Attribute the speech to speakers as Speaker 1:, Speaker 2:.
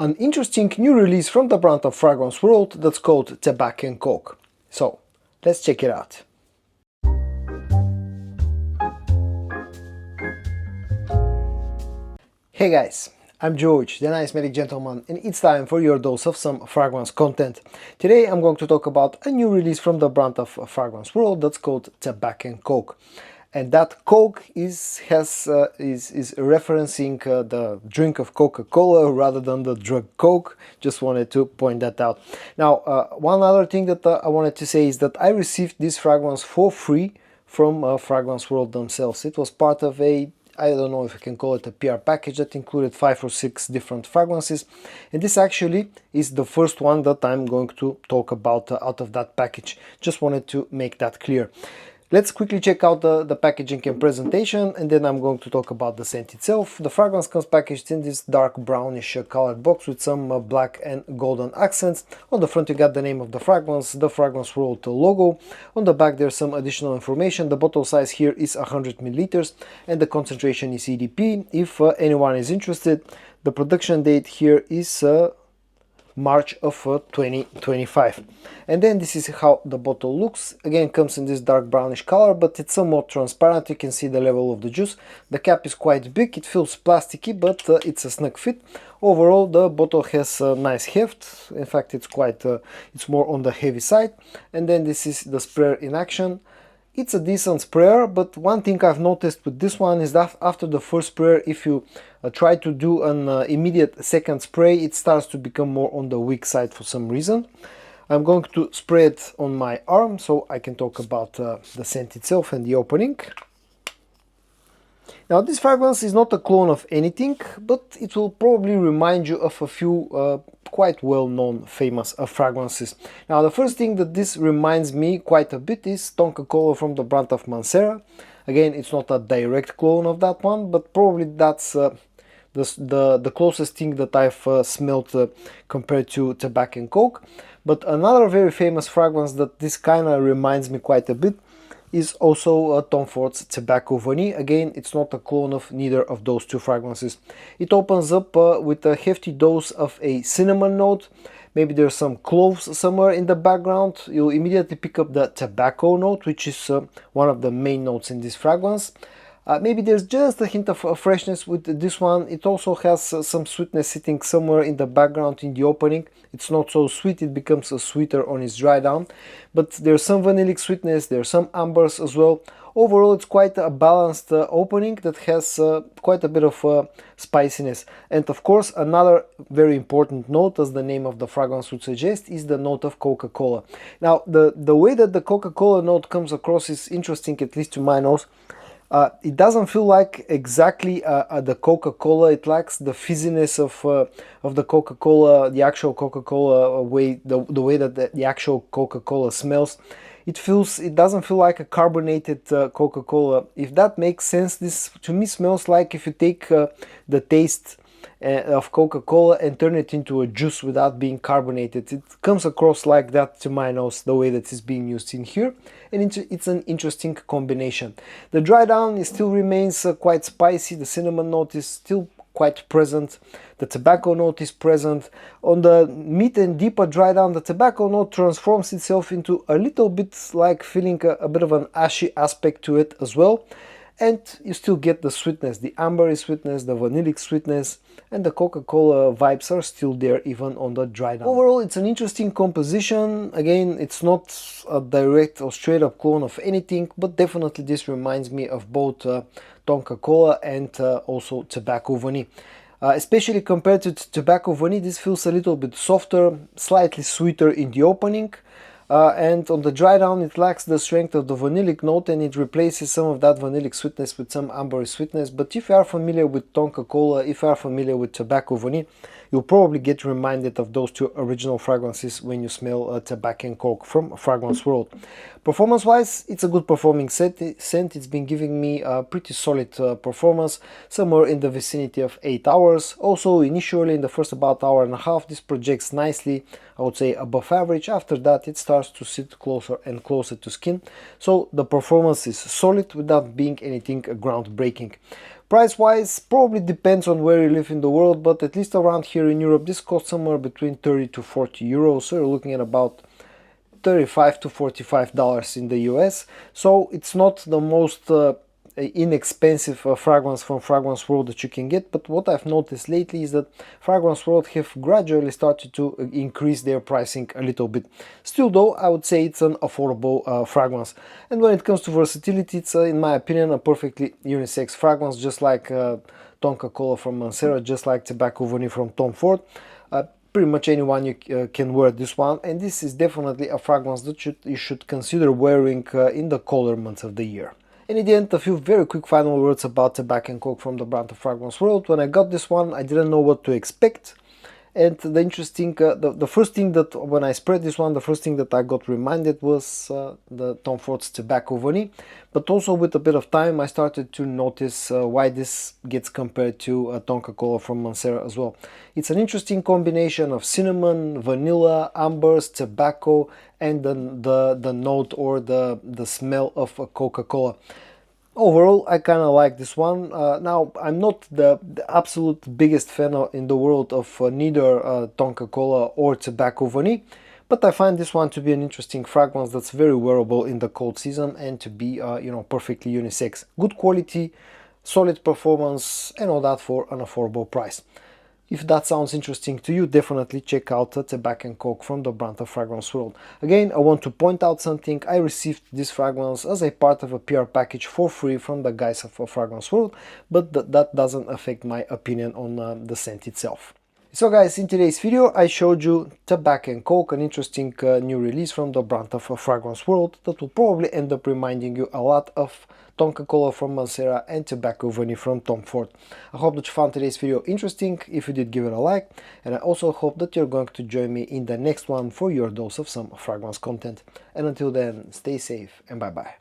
Speaker 1: an interesting new release from the brand of Fragrance World that's called Tabac and Coke. So, let's check it out. Hey guys, I'm George, the nice medic gentleman, and it's time for your dose of some fragrance content. Today I'm going to talk about a new release from the brand of Fragrance World that's called Tabac and Coke. And that Coke is referencing the drink of Coca-Cola rather than the drug Coke. Just wanted to point that out. Now, one other thing that I wanted to say is that I received this fragrance for free from Fragrance World themselves. It was part of I don't know if I can call it a PR package that included 5 or 6 different fragrances, and this actually is the first one that I'm going to talk about out of that package. Just wanted to make that clear. Let's quickly check out the packaging and presentation, and then I'm going to talk about the scent itself. The fragrance comes packaged in this dark brownish colored box with some black and golden accents. On the front you got the name of the Fragrance World logo. On the back there's some additional information. The bottle size here is 100 milliliters and the concentration is EDP. If anyone is interested, the production date here is March of 2025. And then this is how the bottle looks. Again, comes in this dark brownish color, but it's somewhat transparent. You can see the level of the juice. The cap is quite big, it feels plasticky, but it's a snug fit. Overall, the bottle has a nice heft. In fact, it's it's more on the heavy side. And then this is the sprayer in action. It's a decent sprayer, but one thing I've noticed with this one is that after the first sprayer, if you try to do an immediate second spray, it starts to become more on the weak side for some reason. I'm going to spray it on my arm so I can talk about the scent itself and the opening. Now, this fragrance is not a clone of anything, but it will probably remind you of a few quite well-known famous fragrances. Now, the first thing that this reminds me quite a bit is Tonka Cola from the brand of Mancera. Again, it's not a direct clone of that one, but probably that's the closest thing that I've smelled compared to Tabac and Coke. But another very famous fragrance that this kind of reminds me quite a bit is also Tom Ford's Tobacco Vanille. Again, it's not a clone of neither of those two fragrances. It opens up with a hefty dose of a cinnamon note. Maybe there's some cloves somewhere in the background. You'll immediately pick up the tobacco note, which is one of the main notes in this fragrance. Maybe there's just a hint of freshness with this one. It also has some sweetness sitting somewhere in the background in the opening. It's not so sweet, it becomes sweeter on its dry down. But there's some vanillic sweetness, there's some ambers as well. Overall, it's quite a balanced opening that has quite a bit of spiciness. And of course, another very important note, as the name of the fragrance would suggest, is the note of Coca-Cola. Now, the way that the Coca-Cola note comes across is interesting, at least to my nose. It doesn't feel like exactly the Coca-Cola. It lacks the fizziness of the Coca-Cola, the actual Coca-Cola way, the way that the actual Coca-Cola smells. It doesn't feel like a carbonated Coca-Cola. If that makes sense, this to me smells like if you take the taste of Coca-Cola and turn it into a juice without being carbonated. It comes across like that to my nose, the way that it's being used in here, and it's an interesting combination. The dry down still remains quite spicy. The cinnamon note is still quite present. The tobacco note is present. On the mid and deeper dry down, the tobacco note transforms itself into a little bit like feeling a bit of an ashy aspect to it as well. And you still get the sweetness, the ambery sweetness, the vanillic sweetness, and the Coca-Cola vibes are still there even on the dry down. Overall, it's an interesting composition. Again, it's not a direct or straight up clone of anything, but definitely this reminds me of both Tonka Cola and also Tobacco Vanille. Especially compared to Tobacco Vanille, this feels a little bit softer, slightly sweeter in the opening. And on the dry down, it lacks the strength of the vanillic note and it replaces some of that vanillic sweetness with some ambery sweetness. But if you are familiar with Tonka Cola, if you are familiar with Tobacco Vanille, you'll probably get reminded of those two original fragrances when you smell Tabac and Coke from Fragrance World. Performance wise, it's a good performing scent. It's been giving me a pretty solid performance, somewhere in the vicinity of 8 hours. Also, initially in the first about hour and a half, this projects nicely, I would say above average. After that, it starts starts to sit closer and closer to skin, so the performance is solid without being anything groundbreaking. Price wise, probably depends on where you live in the world, but at least around here in Europe this costs somewhere between 30 to 40 euros, so you're looking at about $35 to $45 in the US, so it's not the most inexpensive fragrance from Fragrance World that you can get. But what I've noticed lately is that Fragrance World have gradually started to increase their pricing a little bit. Still though, I would say it's an affordable fragrance, and when it comes to versatility, it's in my opinion a perfectly unisex fragrance, just like Tonka Cola from Mancera, just like Tobacco Vanille from Tom Ford. Pretty much anyone you can wear this one, and this is definitely a fragrance that you should consider wearing in the colder months of the year. And in the end, a few very quick final words about Tabac and Coke from the brand of Fragrance World. When I got this one, I didn't know what to expect. And the interesting, the first thing that, when I spread this one, the first thing that I got reminded was the Tom Ford's Tobacco Vanille. But also with a bit of time, I started to notice why this gets compared to Tonka Cola from Mancera as well. It's an interesting combination of cinnamon, vanilla, ambers, tobacco, and then the note or the smell of Coca-Cola. Overall, I kind of like this one. Now, I'm not the absolute biggest fan in the world of neither Tonka Cola or Tobacco Vanille, but I find this one to be an interesting fragrance that's very wearable in the cold season and to be, perfectly unisex. Good quality, solid performance, and all that for an affordable price. If that sounds interesting to you, definitely check out Tabac and Coke from the brand of Fragrance World. Again, I want to point out something. I received this fragrance as a part of a PR package for free from the guys of Fragrance World, but that doesn't affect my opinion on the scent itself. So guys, in today's video I showed you Tabac and Coke, an interesting new release from the brand of Fragrance World that will probably end up reminding you a lot of Tonka Cola from Mancera and Tobacco Vanille from Tom Ford. I hope that you found today's video interesting. If you did, give it a like, and I also hope that you're going to join me in the next one for your dose of some fragrance content. And until then, stay safe and bye bye.